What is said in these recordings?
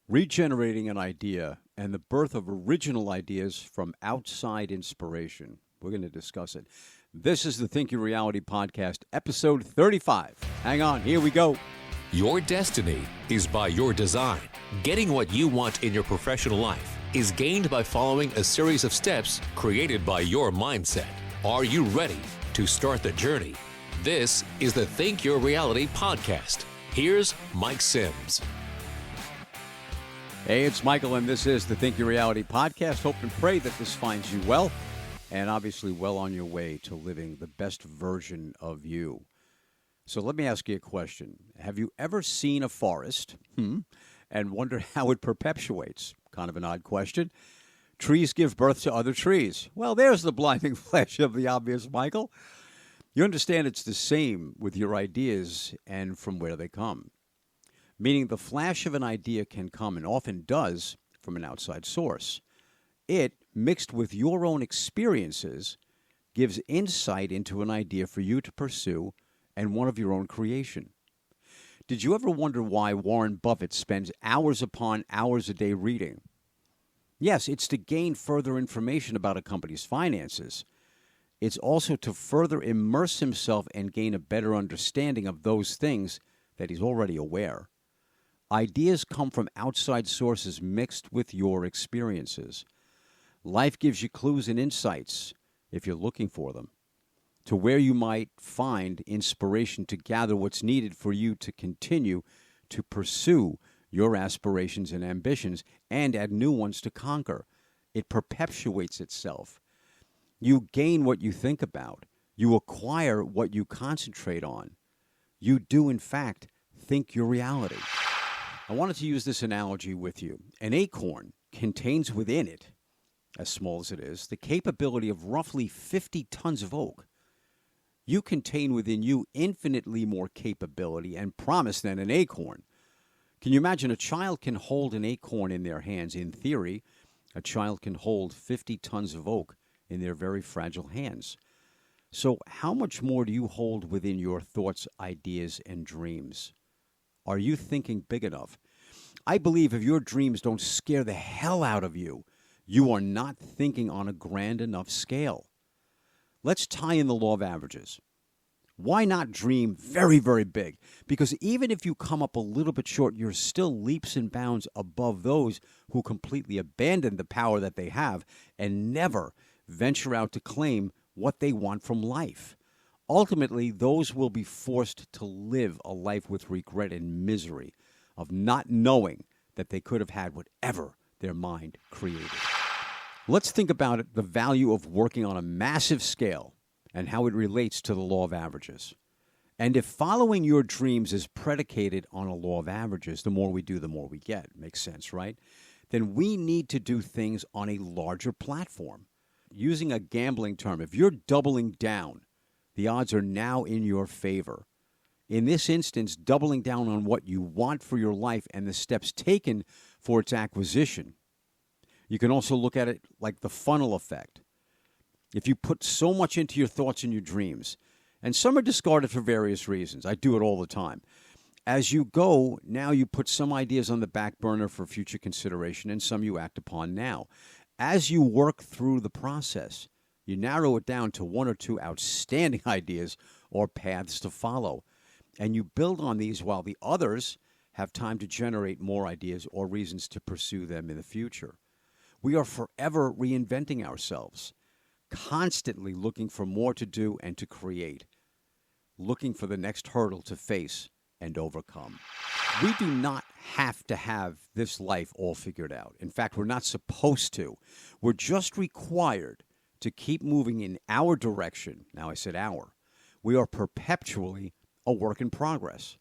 Regenerating an idea and the birth of original ideas from outside inspiration. We're going to discuss it. This is the Think Your Reality podcast, episode 35. Hang on, here we go. Your destiny is by your design. Getting what you want in your professional life is gained by following a series of steps created by your mindset. Are you ready to start the journey? This is the Think Your Reality podcast. Here's Mike Sims. Hey, it's Michael, and this is the Think Your Reality podcast. Hope and pray that this finds you well, and obviously well on your way to living the best version of you. So let me ask you a question. Have you ever seen a forest and wondered how it perpetuates? Kind of an odd question. Trees give birth to other trees. Well, there's the blinding flash of the obvious, Michael. You understand it's the same with your ideas and from where they come. Meaning the flash of an idea can come, and often does, from an outside source. It, mixed with your own experiences, gives insight into an idea for you to pursue and one of your own creation. Did you ever wonder why Warren Buffett spends hours upon hours a day reading? Yes, it's to gain further information about a company's finances. It's also to further immerse himself and gain a better understanding of those things that he's already aware. Ideas come from outside sources mixed with your experiences. Life gives you clues and insights, if you're looking for them, to where you might find inspiration to gather what's needed for you to continue to pursue your aspirations and ambitions and add new ones to conquer. It perpetuates itself. You gain what you think about. You acquire what you concentrate on. You do, in fact, think your reality. I wanted to use this analogy with you. An acorn contains within it, as small as it is, the capability of roughly 50 tons of oak. You contain within you infinitely more capability and promise than an acorn. Can you imagine a child can hold an acorn in their hands? In theory, a child can hold 50 tons of oak in their very fragile hands. So how much more do you hold within your thoughts, ideas, and dreams? Are you thinking big enough? I believe if your dreams don't scare the hell out of you, you are not thinking on a grand enough scale. Let's tie in the law of averages. Why not dream very, very big? Because even if you come up a little bit short, you're still leaps and bounds above those who completely abandon the power that they have and never venture out to claim what they want from life. Ultimately, those will be forced to live a life with regret and misery of not knowing that they could have had whatever their mind created. Let's think about it, the value of working on a massive scale and how it relates to the law of averages. And if following your dreams is predicated on a law of averages, the more we do, the more we get. Makes sense, right? Then we need to do things on a larger platform. Using a gambling term, if you're doubling down, the odds are now in your favor. In this instance, doubling down on what you want for your life and the steps taken for its acquisition. You can also look at it like the funnel effect. If you put so much into your thoughts and your dreams, and some are discarded for various reasons. I do it all the time. As you go, now you put some ideas on the back burner for future consideration, and some you act upon now. As you work through the process, you narrow it down to one or two outstanding ideas or paths to follow. And you build on these while the others have time to generate more ideas or reasons to pursue them in the future. We are forever reinventing ourselves, constantly looking for more to do and to create, looking for the next hurdle to face and overcome. We do not have to have this life all figured out. In fact, we're not supposed to. We're just required to keep moving in our direction. Now I said our. We are perpetually a work in progress.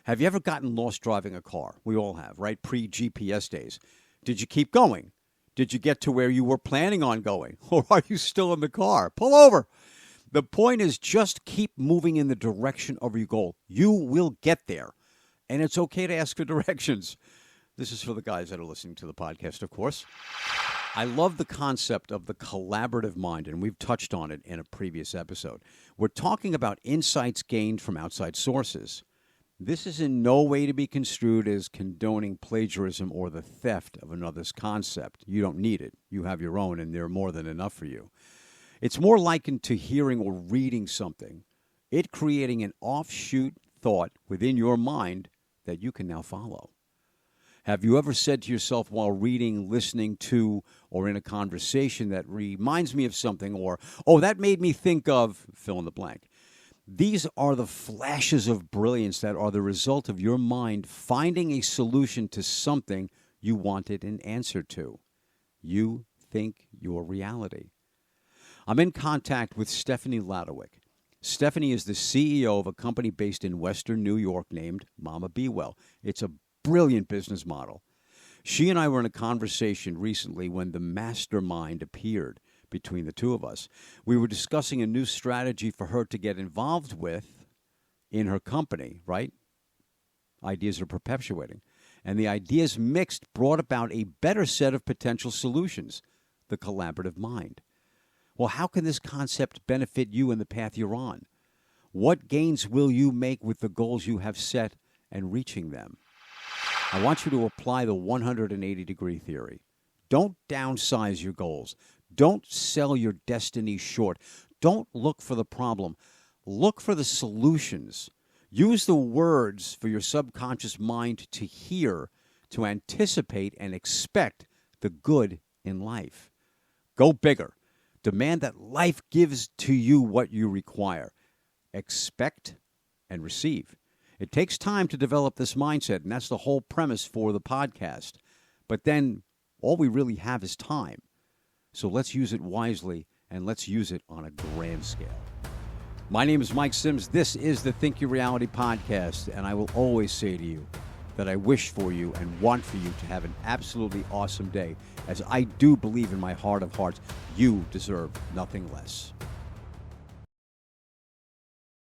Have you ever gotten lost driving a car? We all have, right? Pre-GPS days. Did you keep going? Did you get to where you were planning on going? Or are you still in the car? Pull over. The point is just keep moving in the direction of your goal. You will get there. And it's okay to ask for directions. This is for the guys that are listening to the podcast, of course. I love the concept of the collaborative mind, and we've touched on it in a previous episode. We're talking about insights gained from outside sources. This is in no way to be construed as condoning plagiarism or the theft of another's concept. You don't need it. You have your own, and they're more than enough for you. It's more likened to hearing or reading something, it creating an offshoot thought within your mind that you can now follow. Have you ever said to yourself while reading, listening to, or in a conversation that reminds me of something, or, oh, that made me think of, fill in the blank. These are the flashes of brilliance that are the result of your mind finding a solution to something you wanted an answer to. You think your reality. I'm in contact with Stephanie Ladowick. Stephanie is the CEO of a company based in Western New York named Mama Be Well. It's a brilliant business model. She and I were in a conversation recently when the mastermind appeared between the two of us. We were discussing a new strategy for her to get involved with in her company, right? Ideas are perpetuating. And the ideas mixed brought about a better set of potential solutions, the collaborative mind. Well, how can this concept benefit you in the path you're on? What gains will you make with the goals you have set and reaching them? I want you to apply the 180-degree theory. Don't downsize your goals. Don't sell your destiny short. Don't look for the problem. Look for the solutions. Use the words for your subconscious mind to hear, to anticipate and expect the good in life. Go bigger. Demand that life gives to you what you require. Expect and receive. It takes time to develop this mindset, and that's the whole premise for the podcast. But then all we really have is time. So let's use it wisely, and let's use it on a grand scale. My name is Mike Sims. This is the Think Your Reality podcast, and I will always say to you that I wish for you and want for you to have an absolutely awesome day, as I do believe in my heart of hearts, you deserve nothing less.